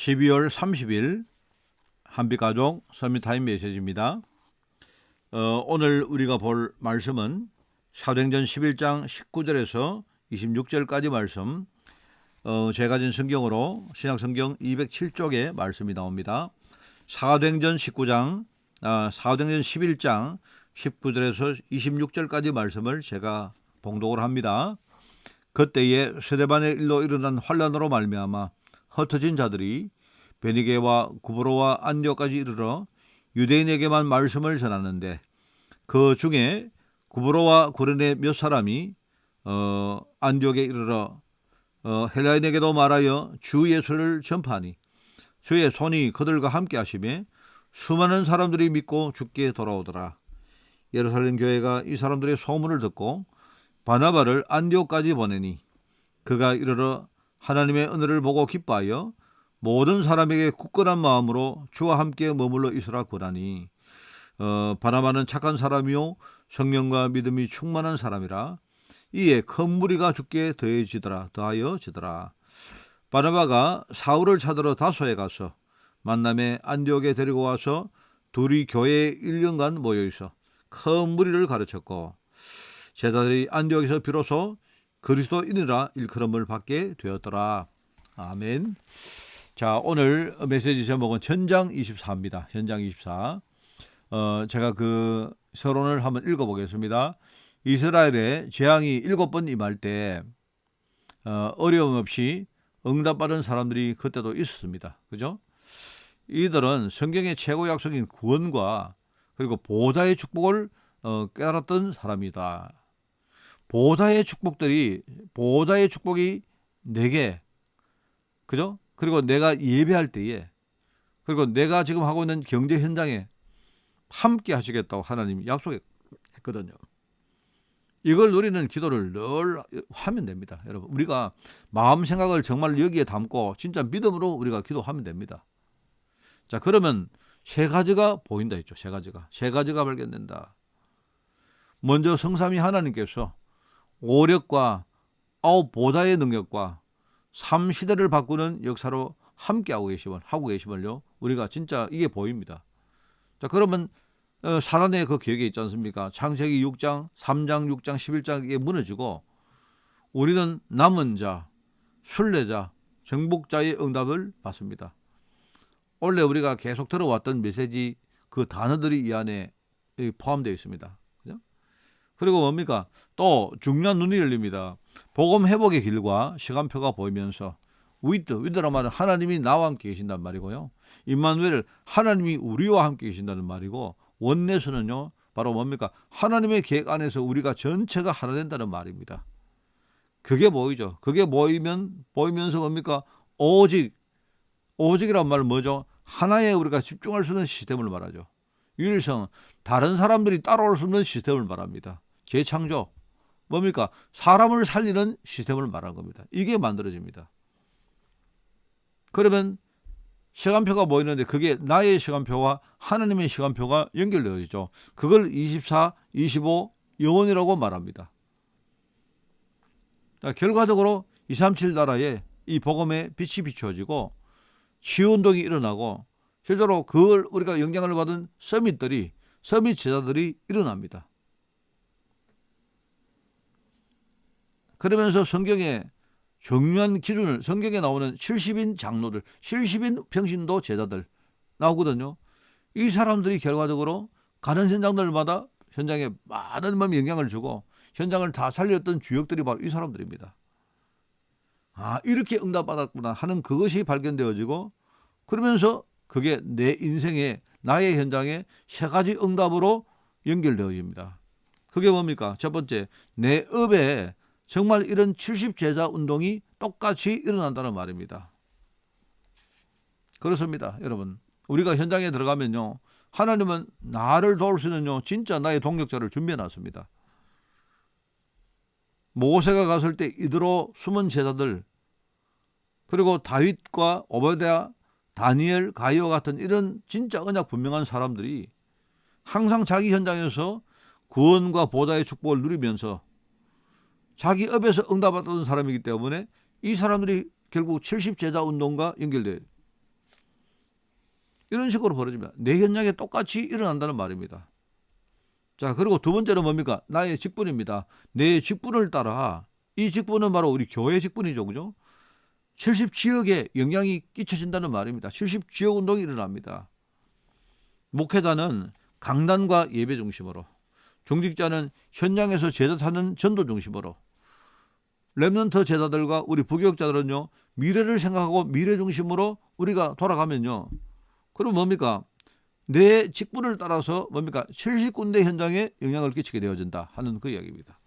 12월 30일 한빛가족 서밋타임 메시지입니다. 오늘 우리가 볼 말씀은 사도행전 11장 19절에서 26절까지 말씀, 제가 가진 성경으로 신약성경 207쪽에 말씀이 나옵니다. 사도행전 11장 19절에서 26절까지 말씀을 제가 봉독을 합니다. 그때에 스데반의 일로 일어난 환란으로 말미암아 흩어진 자들이 베니게와 구브로와 안디옥까지 이르러 유대인에게만 말씀을 전하는데, 그 중에 구브로와 구레네 몇 사람이 안디옥에 이르러 헬라인에게도 말하여 주 예수를 전파하니 주의 손이 그들과 함께 하시매 수많은 사람들이 믿고 주께 돌아오더라. 예루살렘 교회가 이 사람들의 소문을 듣고 바나바를 안디옥까지 보내니 그가 이르러 하나님의 은혜를 보고 기뻐하여 모든 사람에게 굳건한 마음으로 주와 함께 머물러 있으라 구하니, 바나바는 착한 사람이요 성령과 믿음이 충만한 사람이라. 이에 큰 무리가 주께 더하여 지더라. 바나바가 사울을 찾으러 다소에 가서 만남에 안디옥에 데리고 와서 둘이 교회에 1년간 모여 있어 큰 무리를 가르쳤고, 제자들이 안디옥에서 비로소 그리스도인이라 일컬음을 받게 되었더라. 아멘. 자, 오늘 메시지 제목은 현장 24입니다. 현장 24. 제가 그 서론을 한번 읽어보겠습니다. 이스라엘에 재앙이 7번 임할 때 어려움 없이 응답받은 사람들이 그때도 있었습니다. 그죠? 이들은 성경의 최고 약속인 구원과 그리고 보좌의 축복을 깨달았던 사람이다. 보좌의 축복이 내게, 그죠? 그리고 내가 예배할 때에, 그리고 내가 지금 하고 있는 경제 현장에 함께 하시겠다고 하나님이 약속했거든요. 이걸 누리는 기도를 늘 하면 됩니다. 여러분, 우리가 마음 생각을 정말 여기에 담고 진짜 믿음으로 우리가 기도하면 됩니다. 자, 그러면 세 가지가 보인다 했죠. 세 가지가 발견된다. 먼저 성삼위 하나님께서 오력과 보좌의 능력과 삶시대를 바꾸는 역사로 함께 하고 계심을요, 우리가 진짜 이게 보입니다. 자, 그러면 사단의 그 계획이 있지 않습니까? 창세기 6장, 3장, 6장, 11장 이게 무너지고 우리는 남은 자, 순례자, 정복자의 응답을 받습니다. 원래 우리가 계속 들어왔던 메시지 그 단어들이 이 안에 포함되어 있습니다. 그죠? 그리고 뭡니까? 또 중요한 눈이 열립니다. 복음 회복의 길과 시간표가 보이면서 위드라 말은 하나님이 나와 함께 계신단 말이고요. 임마누엘, 하나님이 우리와 함께 계신다는 말이고, 원내서는요 바로 뭡니까? 하나님의 계획 안에서 우리가 전체가 하나 된다는 말입니다. 그게 보이죠. 그게 보이면서 뭡니까? 오직이란 말은 뭐죠? 하나에 우리가 집중할 수 있는 시스템을 말하죠. 유일성, 다른 사람들이 따라올 수 없는 시스템을 말합니다. 재창조, 뭡니까? 사람을 살리는 시스템을 말하는 겁니다. 이게 만들어집니다. 그러면 시간표가 보이는데 그게 나의 시간표와 하나님의 시간표가 연결되어 있죠. 그걸 24, 25 영원이라고 말합니다. 결과적으로 237 나라에 이 복음의 빛이 비추어지고 치유운동이 일어나고, 실제로 그걸 우리가 영향을 받은 서밋 제자들이 일어납니다. 그러면서 성경의 중요한 기준을, 성경에 나오는 70인 장로들, 70인 평신도 제자들 나오거든요. 이 사람들이 결과적으로 가는 현장들마다 현장에 많은 영향을 주고 현장을 다 살렸던 주역들이 바로 이 사람들입니다. 이렇게 응답받았구나 하는 그것이 발견되어지고, 그러면서 그게 내 인생에, 나의 현장에 세 가지 응답으로 연결되어집니다. 그게 뭡니까? 첫 번째, 내 업에 정말 이런 70제자 운동이 똑같이 일어난다는 말입니다. 그렇습니다, 여러분. 우리가 현장에 들어가면요, 하나님은 나를 도울 수 있는 진짜 나의 동력자를 준비해놨습니다. 모세가 갔을 때 이대로 숨은 제자들, 그리고 다윗과 오베드야, 다니엘, 가이오 같은 이런 진짜 언약 분명한 사람들이 항상 자기 현장에서 구원과 보좌의 축복을 누리면서 자기 업에서 응답받던 사람이기 때문에 이 사람들이 결국 70제자 운동과 연결돼요. 이런 식으로 벌어집니다. 내 현장에 똑같이 일어난다는 말입니다. 자, 그리고 두 번째는 뭡니까? 나의 직분입니다. 내 직분을 따라, 이 직분은 바로 우리 교회 직분이죠. 그죠? 70지역에 영향이 끼쳐진다는 말입니다. 70지역 운동이 일어납니다. 목회자는 강단과 예배 중심으로, 중직자는 현장에서 제자 찾는 전도 중심으로, 렘넌트 제자들과 우리 부교육자들은요, 미래를 생각하고 미래 중심으로 우리가 돌아가면요, 그럼 뭡니까? 내 직분을 따라서 뭡니까? 70군데 현장에 영향을 끼치게 되어진다 하는 그 이야기입니다.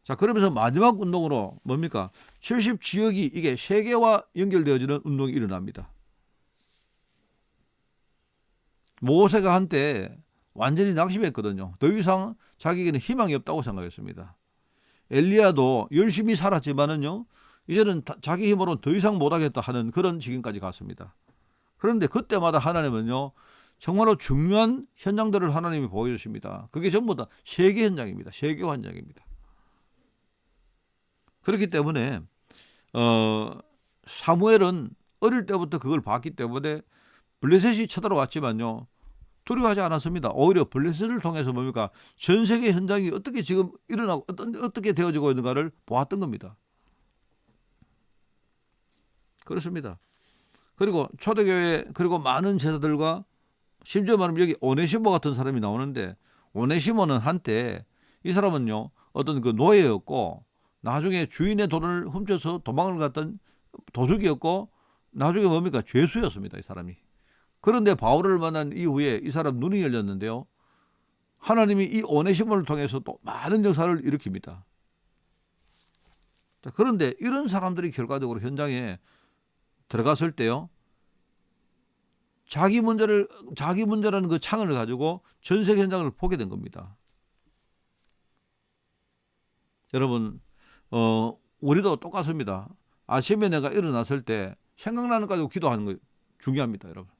자, 그러면서 마지막 운동으로 뭡니까? 70지역이 이게 세계와 연결되어지는 운동이 일어납니다. 모세가 한때 완전히 낙심했거든요. 더 이상 자기에게는 희망이 없다고 생각했습니다. 엘리야도 열심히 살았지만은요, 이제는 자기 힘으로는 더 이상 못하겠다 하는 그런 지경까지 갔습니다. 그런데 그때마다 하나님은요, 정말로 중요한 현장들을 하나님이 보여주십니다. 그게 전부 다 세계 현장입니다. 세계 현장입니다. 그렇기 때문에 사무엘은 어릴 때부터 그걸 봤기 때문에 블레셋이 쳐들어왔지만요, 두려워하지 않았습니다. 오히려 블레셋을 통해서 뭡니까? 전 세계 현장이 어떻게 지금 일어나고 어떻게 되어지고 있는가를 보았던 겁니다. 그렇습니다. 그리고 초대교회, 그리고 많은 제자들과 심지어 말하면 여기 오네시모 같은 사람이 나오는데, 오네시모는 한때 이 사람은요, 어떤 그 노예였고 나중에 주인의 돈을 훔쳐서 도망을 갔던 도둑이었고 나중에 뭡니까? 죄수였습니다. 이 사람이. 그런데 바울을 만난 이후에 이 사람 눈이 열렸는데요, 하나님이 이 오네시모를 통해서 또 많은 역사를 일으킵니다. 자, 그런데 이런 사람들이 결과적으로 현장에 들어갔을 때요, 자기 문제라는 그 창을 가지고 전 세계 현장을 보게 된 겁니다. 여러분, 우리도 똑같습니다. 아침에 내가 일어났을 때 생각나는 거 가지고 기도하는 거 중요합니다, 여러분.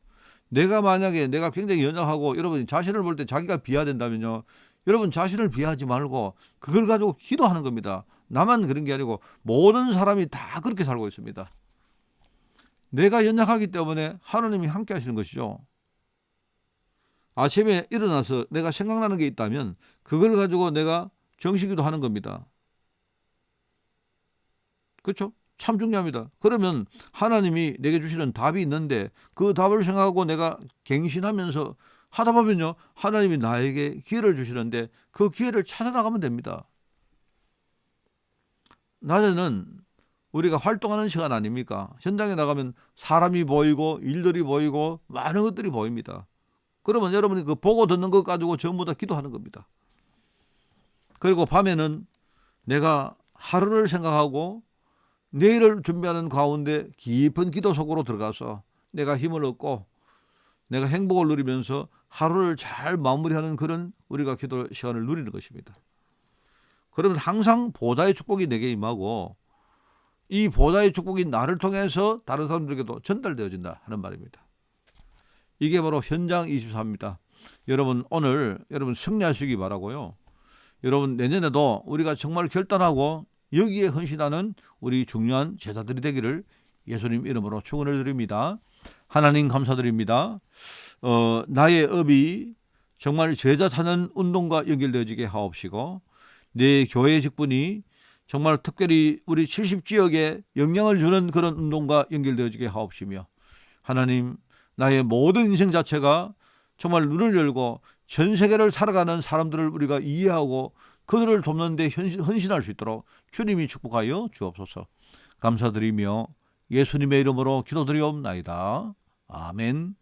만약에 내가 굉장히 연약하고 여러분 자신을 볼 때 자기가 비하된다면요, 여러분 자신을 비하하지 말고 그걸 가지고 기도하는 겁니다. 나만 그런 게 아니고 모든 사람이 다 그렇게 살고 있습니다. 내가 연약하기 때문에 하나님이 함께 하시는 것이죠. 아침에 일어나서 내가 생각나는 게 있다면 그걸 가지고 내가 정식기도 하는 겁니다. 그렇죠? 참 중요합니다. 그러면 하나님이 내게 주시는 답이 있는데 그 답을 생각하고 내가 갱신하면서 하다 보면요, 하나님이 나에게 기회를 주시는데 그 기회를 찾아나가면 됩니다. 낮에는 우리가 활동하는 시간 아닙니까? 현장에 나가면 사람이 보이고 일들이 보이고 많은 것들이 보입니다. 그러면 여러분이 그 보고 듣는 것 가지고 전부 다 기도하는 겁니다. 그리고 밤에는 내가 하루를 생각하고 내일을 준비하는 가운데 깊은 기도 속으로 들어가서 내가 힘을 얻고 내가 행복을 누리면서 하루를 잘 마무리하는 그런 우리가 기도 시간을 누리는 것입니다. 그러면 항상 보좌의 축복이 내게 임하고 이 보좌의 축복이 나를 통해서 다른 사람들에게도 전달되어진다 하는 말입니다. 이게 바로 현장 24입니다. 여러분, 오늘 여러분 승리하시기 바라고요. 여러분, 내년에도 우리가 정말 결단하고 여기에 헌신하는 우리 중요한 제자들이 되기를 예수님 이름으로 축원을 드립니다. 하나님 감사드립니다. 나의 업이 정말 제자 찾는 운동과 연결되어지게 하옵시고 내 교회 직분이 정말 특별히 우리 70지역에 영향을 주는 그런 운동과 연결되어지게 하옵시며, 하나님, 나의 모든 인생 자체가 정말 눈을 열고 전 세계를 살아가는 사람들을 우리가 이해하고 그들을 돕는 데 헌신할 수 있도록 주님이 축복하여 주옵소서. 감사드리며 예수님의 이름으로 기도드리옵나이다. 아멘.